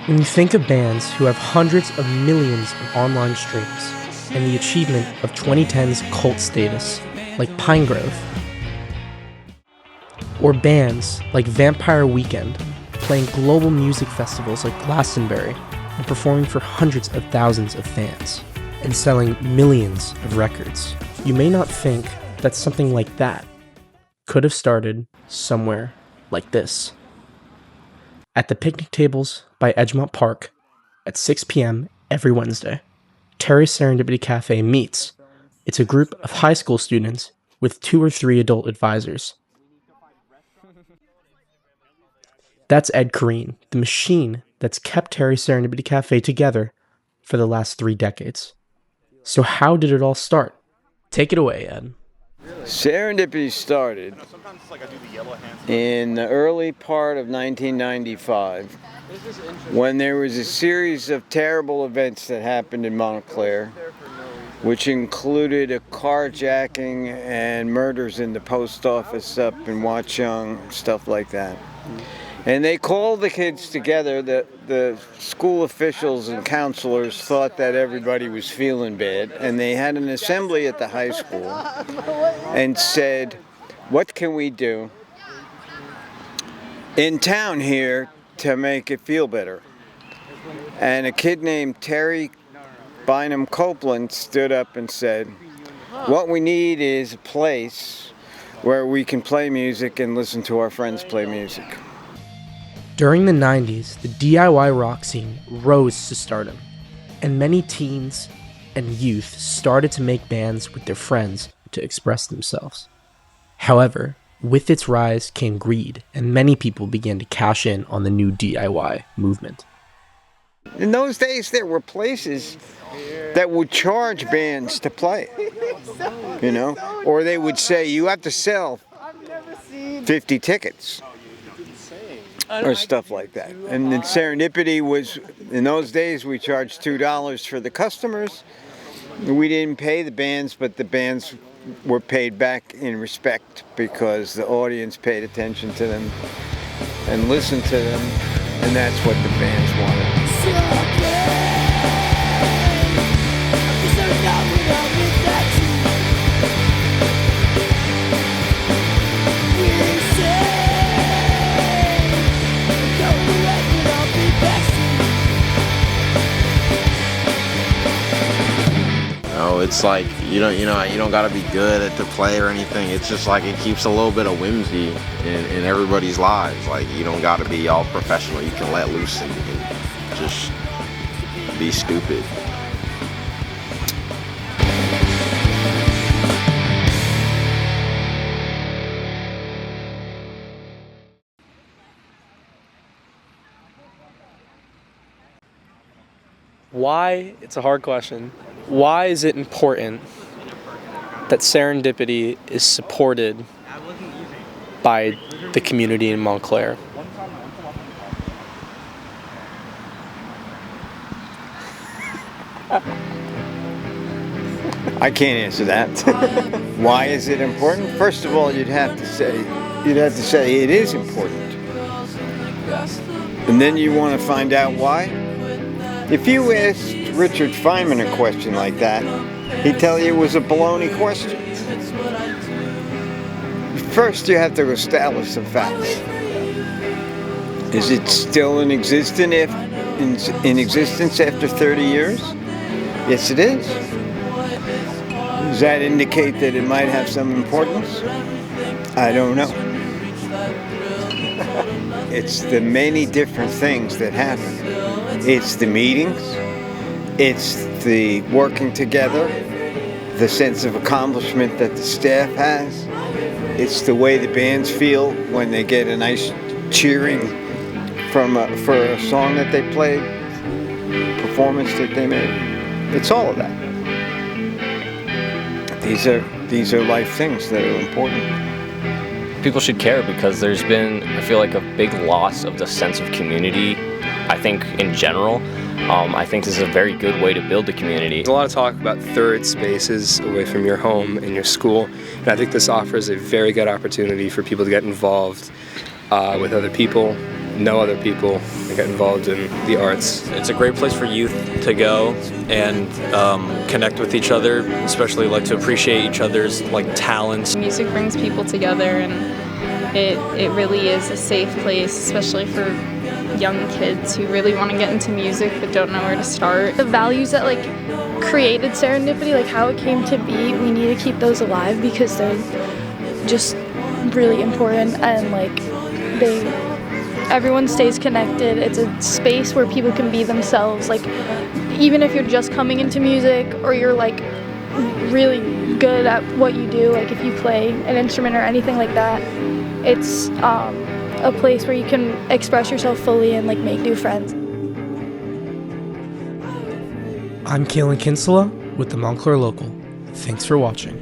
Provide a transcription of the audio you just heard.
When you think of bands who have hundreds of millions of online streams and the achievement of 2010's cult status, like Pinegrove, or bands like Vampire Weekend playing global music festivals like Glastonbury and performing for hundreds of thousands of fans and selling millions of records, you may not think that something like that could have started somewhere like this. At the picnic tables by Edgemont Park at 6 p.m. every Wednesday, Terry's Serendipity Cafe meets. It's a group of high school students with 2 or 3 adult advisors. That's Ed Carine, the machine that's kept Terry's Serendipity Cafe together for the last 3 decades. So how did it all start? Take it away, Ed. Serendipity started in the early part of 1995 when there was a series of terrible events that happened in Montclair, which included a carjacking and murders in the post office up in Watchung, stuff like that. And they called the kids together. The school officials and counselors thought that everybody was feeling bad, and they had an assembly at the high school and said, what can we do in town here to make it feel better? And a kid named Terry Bynum Copeland stood up and said, what we need is a place where we can play music and listen to our friends play music. During the 90s, the DIY rock scene rose to stardom, and many teens and youth started to make bands with their friends to express themselves. However, with its rise came greed, and many people began to cash in on the new DIY movement. In those days, there were places that would charge bands to play, or they would say, you have to sell 50 tickets. Or stuff like that. And then Serendipity was, in those days, we charged $2 for the customers. We didn't pay the bands, but the bands were paid back in respect because the audience paid attention to them and listened to them, and that's what the bands wanted. It's like you don't gotta be good at the play or anything. It's just like it keeps a little bit of whimsy in everybody's lives. Like you don't gotta be all professional. You can let loose and just be stupid. Why? It's a hard question. Why is it important that Serendipity is supported by the community in Montclair? I can't answer that. Why is it important? First of all, you'd have to say it is important. And then you want to find out why. If you asked Richard Feynman a question like that, he'd tell you it was a baloney question. First, you have to establish some facts. Is it still in existence after 30 years? Yes, it is. Does that indicate that it might have some importance? I don't know. It's the many different things that happen. It's the meetings, it's the working together, the sense of accomplishment that the staff has, it's the way the bands feel when they get a nice cheering for a song that they played, performance that they made. It's all of that. These are life things that are important. People should care because there's been, I feel like, a big loss of the sense of community. I think in general, I think this is a very good way to build the community. There's a lot of talk about third spaces away from your home and your school, and I think this offers a very good opportunity for people to get involved with other people know other people and get involved in the arts. It's a great place for youth to go and connect with each other, especially like to appreciate each other's like talents. Music brings people together, and it really is a safe place, especially for young kids who really want to get into music but don't know where to start. The values that like created Serendipity, like how it came to be, we need to keep those alive because they're just really important, and like everyone stays connected. It's a space where people can be themselves, like even if you're just coming into music or you're like really good at what you do, like if you play an instrument or anything like that, it's a place where you can express yourself fully and like make new friends. I'm Kaelen Kinsella with the Montclair Local. Thanks for watching.